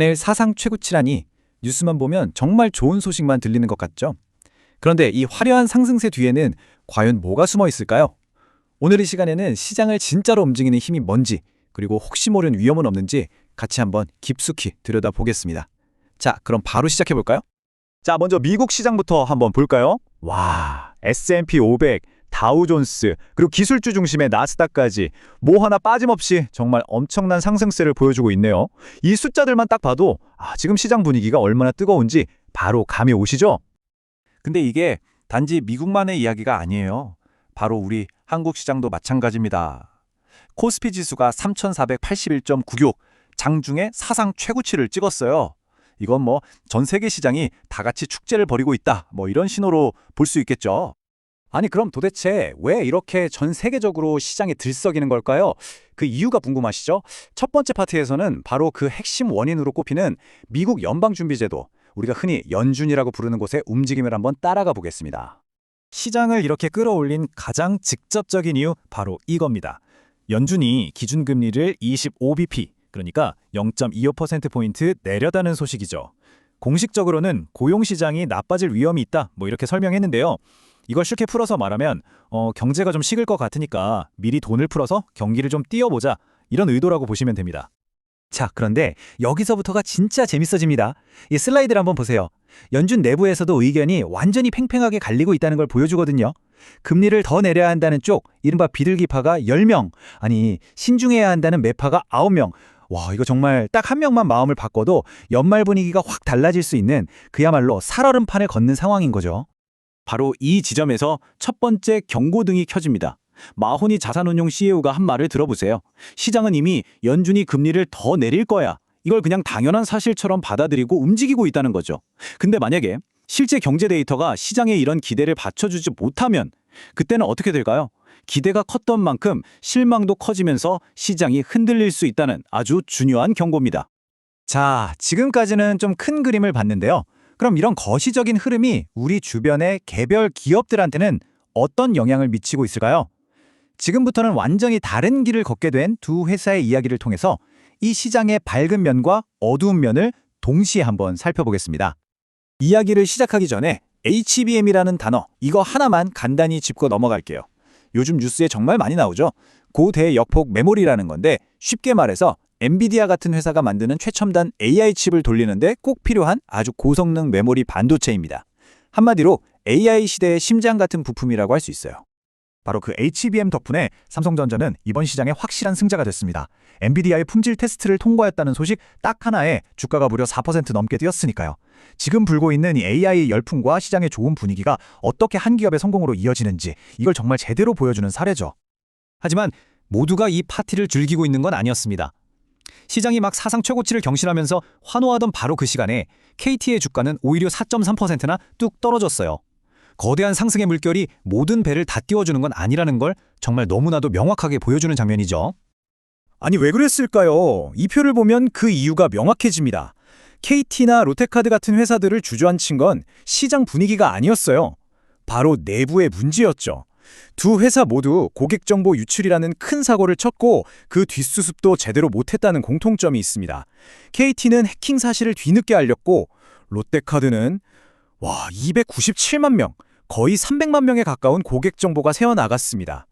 연일 사상 최고치라니 뉴스만 보면 정말 좋은 소식만 들리는 것 같죠? 그런데 이 화려한 상승세 뒤에는 과연 뭐가 숨어 있을까요? 오늘 이 시간에는 시장을 진짜로 움직이는 힘이 뭔지, 그리고 혹시 모르는 위험은 없는지 같이 한번 깊숙이 들여다보겠습니다. 자, 그럼 바로 시작해볼까요? 자, 먼저 미국 시장부터 한번 볼까요? 와, S&P 500, 다우존스, 그리고 기술주 중심의 나스닥까지 뭐 하나 빠짐없이 정말 엄청난 상승세를 보여주고 있네요. 이 숫자들만 딱 봐도 지금 시장 분위기가 얼마나 뜨거운지 바로 감이 오시죠? 근데 이게 단지 미국만의 이야기가 아니에요. 바로 우리 한국 시장도 마찬가지입니다. 코스피 지수가 3,481.96, 장중에 사상 최고치를 찍었어요. 이건 뭐 전 세계 시장이 다 같이 축제를 벌이고 있다, 뭐 이런 신호로 볼 수 있겠죠. 아니 그럼 도대체 왜 이렇게 전 세계적으로 시장이 들썩이는 걸까요? 그 이유가 궁금하시죠? 첫 번째 파트에서는 바로 그 핵심 원인으로 꼽히는 미국 연방준비제도, 우리가 흔히 연준이라고 부르는 곳의 움직임을 한번 따라가 보겠습니다. 시장을 이렇게 끌어올린 가장 직접적인 이유 바로 이겁니다. 연준이 기준금리를 25bp, 그러니까 0.25%포인트 내려다는 소식이죠. 공식적으로는 고용시장이 나빠질 위험이 있다, 뭐 이렇게 설명했는데요. 이걸 쉽게 풀어서 말하면 경제가 좀 식을 것 같으니까 미리 돈을 풀어서 경기를 좀 띄워보자, 이런 의도라고 보시면 됩니다. 자, 그런데 여기서부터가 진짜 재밌어집니다. 이 슬라이드를 한번 보세요. 연준 내부에서도 의견이 완전히 팽팽하게 갈리고 있다는 걸 보여주거든요. 금리를 더 내려야 한다는 쪽, 이른바 비둘기파가 10명, 아니 신중해야 한다는 매파가 9명. 와, 이거 정말 딱 한 명만 마음을 바꿔도 연말 분위기가 확 달라질 수 있는 그야말로 살얼음판을 걷는 상황인 거죠. 바로 이 지점에서 첫 번째 경고등이 켜집니다. 마호니 자산운용 CEO가 한 말을 들어보세요. 시장은 이미 연준이 금리를 더 내릴 거야, 이걸 그냥 당연한 사실처럼 받아들이고 움직이고 있다는 거죠. 근데 만약에 실제 경제 데이터가 시장의 이런 기대를 받쳐주지 못하면 그때는 어떻게 될까요? 기대가 컸던 만큼 실망도 커지면서 시장이 흔들릴 수 있다는 아주 중요한 경고입니다. 자, 지금까지는 좀 큰 그림을 봤는데요. 그럼 이런 거시적인 흐름이 우리 주변의 개별 기업들한테는 어떤 영향을 미치고 있을까요? 지금부터는 완전히 다른 길을 걷게 된 두 회사의 이야기를 통해서 이 시장의 밝은 면과 어두운 면을 동시에 한번 살펴보겠습니다. 이야기를 시작하기 전에 HBM이라는 단어, 이거 하나만 간단히 짚고 넘어갈게요. 요즘 뉴스에 정말 많이 나오죠. 고대역폭 메모리라는 건데 쉽게 말해서 엔비디아 같은 회사가 만드는 최첨단 AI 칩을 돌리는데 꼭 필요한 아주 고성능 메모리 반도체입니다. 한마디로 AI 시대의 심장 같은 부품이라고 할 수 있어요. 바로 그 HBM 덕분에 삼성전자는 이번 시장의 확실한 승자가 됐습니다. 엔비디아의 품질 테스트를 통과했다는 소식 딱 하나에 주가가 무려 4% 넘게 뛰었으니까요. 지금 불고 있는 이 AI 열풍과 시장의 좋은 분위기가 어떻게 한 기업의 성공으로 이어지는지, 이걸 정말 제대로 보여주는 사례죠. 하지만 모두가 이 파티를 즐기고 있는 건 아니었습니다. 시장이 막 사상 최고치를 경신하면서 환호하던 바로 그 시간에 KT의 주가는 오히려 4.3%나 뚝 떨어졌어요. 거대한 상승의 물결이 모든 배를 다 띄워주는 건 아니라는 걸 정말 너무나도 명확하게 보여주는 장면이죠. 아니 왜 그랬을까요? 이 표를 보면 그 이유가 명확해집니다. KT나 롯데카드 같은 회사들을 주저앉힌 건 시장 분위기가 아니었어요. 바로 내부의 문제였죠. 두 회사 모두 고객정보 유출이라는 큰 사고를 쳤고 그 뒷수습도 제대로 못했다는 공통점이 있습니다. KT는 해킹 사실을 뒤늦게 알렸고 롯데카드는 297만 명, 거의 300만 명에 가까운 고객정보가 새어나갔습니다.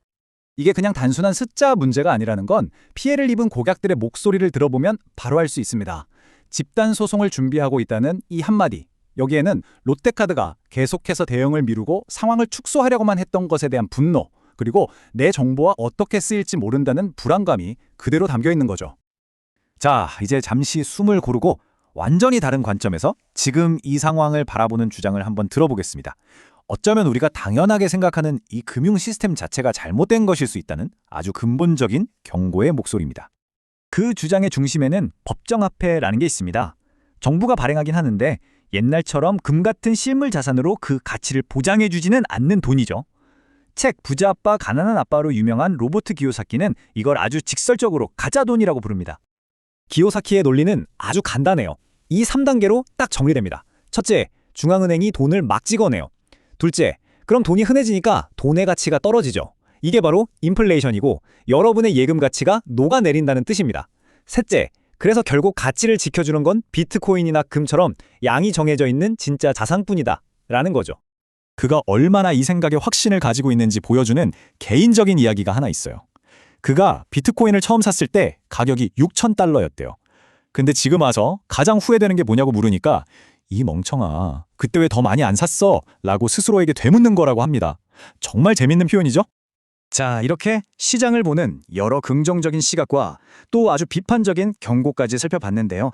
이게 그냥 단순한 숫자 문제가 아니라는 건 피해를 입은 고객들의 목소리를 들어보면 바로 알 수 있습니다. 집단 소송을 준비하고 있다는 이 한마디, 여기에는 롯데카드가 계속해서 대응을 미루고 상황을 축소하려고만 했던 것에 대한 분노, 그리고 내 정보와 어떻게 쓰일지 모른다는 불안감이 그대로 담겨 있는 거죠. 자, 이제 잠시 숨을 고르고 완전히 다른 관점에서 지금 이 상황을 바라보는 주장을 한번 들어보겠습니다. 어쩌면 우리가 당연하게 생각하는 이 금융 시스템 자체가 잘못된 것일 수 있다는 아주 근본적인 경고의 목소리입니다. 그 주장의 중심에는 법정화폐라는 게 있습니다. 정부가 발행하긴 하는데 옛날처럼 금 같은 실물 자산으로 그 가치를 보장해주지는 않는 돈이죠. 책 부자 아빠 가난한 아빠로 유명한 로버트 기요사키는 이걸 아주 직설적으로 가짜 돈이라고 부릅니다. 기요사키의 논리는 아주 간단해요. 이 3단계로 딱 정리됩니다. 첫째, 중앙은행이 돈을 막 찍어내요. 둘째, 그럼 돈이 흔해지니까 돈의 가치가 떨어지죠. 이게 바로 인플레이션이고 여러분의 예금 가치가 녹아내린다는 뜻입니다. 셋째, 그래서 결국 가치를 지켜주는 건 비트코인이나 금처럼 양이 정해져 있는 진짜 자산뿐이다 라는 거죠. 그가 얼마나 이 생각에 확신을 가지고 있는지 보여주는 개인적인 이야기가 하나 있어요. 그가 비트코인을 처음 샀을 때 가격이 6,000달러였대요. 근데 지금 와서 가장 후회되는 게 뭐냐고 물으니까 이 멍청아, 그때 왜 더 많이 안 샀어? 라고 스스로에게 되묻는 거라고 합니다. 정말 재밌는 표현이죠? 자, 이렇게 시장을 보는 여러 긍정적인 시각과 또 아주 비판적인 경고까지 살펴봤는데요.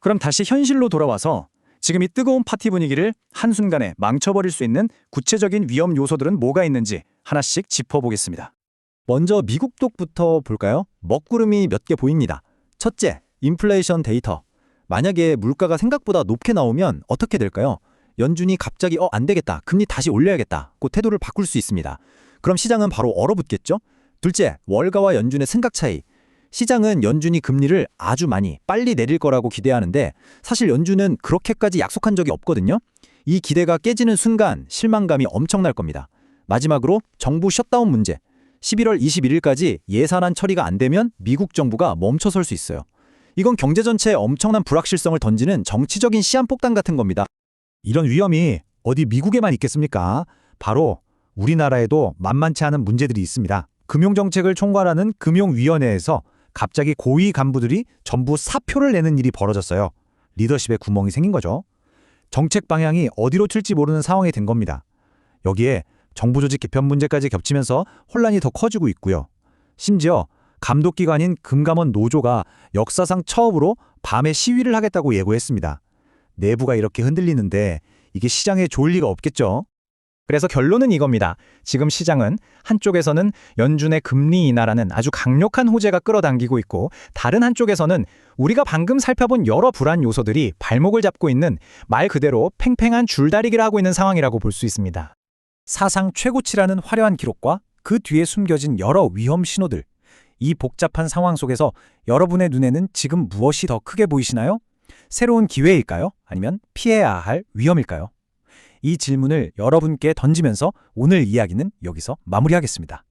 그럼 다시 현실로 돌아와서 지금 이 뜨거운 파티 분위기를 한순간에 망쳐버릴 수 있는 구체적인 위험 요소들은 뭐가 있는지 하나씩 짚어보겠습니다. 먼저 미국 쪽부터 볼까요? 먹구름이 몇 개 보입니다. 첫째, 인플레이션 데이터. 만약에 물가가 생각보다 높게 나오면 어떻게 될까요? 연준이 갑자기 안 되겠다, 금리 다시 올려야겠다, 그 태도를 바꿀 수 있습니다. 그럼 시장은 바로 얼어붙겠죠? 둘째, 월가와 연준의 생각 차이. 시장은 연준이 금리를 아주 많이 빨리 내릴 거라고 기대하는데 사실 연준은 그렇게까지 약속한 적이 없거든요. 이 기대가 깨지는 순간 실망감이 엄청날 겁니다. 마지막으로 정부 셧다운 문제. 11월 21일까지 예산안 처리가 안 되면 미국 정부가 멈춰설 수 있어요. 이건 경제 전체에 엄청난 불확실성을 던지는 정치적인 시한폭탄 같은 겁니다. 이런 위험이 어디 미국에만 있겠습니까? 바로 우리나라에도 만만치 않은 문제들이 있습니다. 금융정책을 총괄하는 금융위원회에서 갑자기 고위 간부들이 전부 사표를 내는 일이 벌어졌어요. 리더십에 구멍이 생긴 거죠. 정책 방향이 어디로 튈지 모르는 상황이 된 겁니다. 여기에 정부 조직 개편 문제까지 겹치면서 혼란이 더 커지고 있고요. 심지어 감독기관인 금감원 노조가 역사상 처음으로 밤에 시위를 하겠다고 예고했습니다. 내부가 이렇게 흔들리는데 이게 시장에 좋을 리가 없겠죠. 그래서 결론은 이겁니다. 지금 시장은 한쪽에서는 연준의 금리 인하라는 아주 강력한 호재가 끌어당기고 있고 다른 한쪽에서는 우리가 방금 살펴본 여러 불안 요소들이 발목을 잡고 있는 말 그대로 팽팽한 줄다리기를 하고 있는 상황이라고 볼 수 있습니다. 사상 최고치라는 화려한 기록과 그 뒤에 숨겨진 여러 위험 신호들. 이 복잡한 상황 속에서 여러분의 눈에는 지금 무엇이 더 크게 보이시나요? 새로운 기회일까요? 아니면 피해야 할 위험일까요? 이 질문을 여러분께 던지면서 오늘 이야기는 여기서 마무리하겠습니다.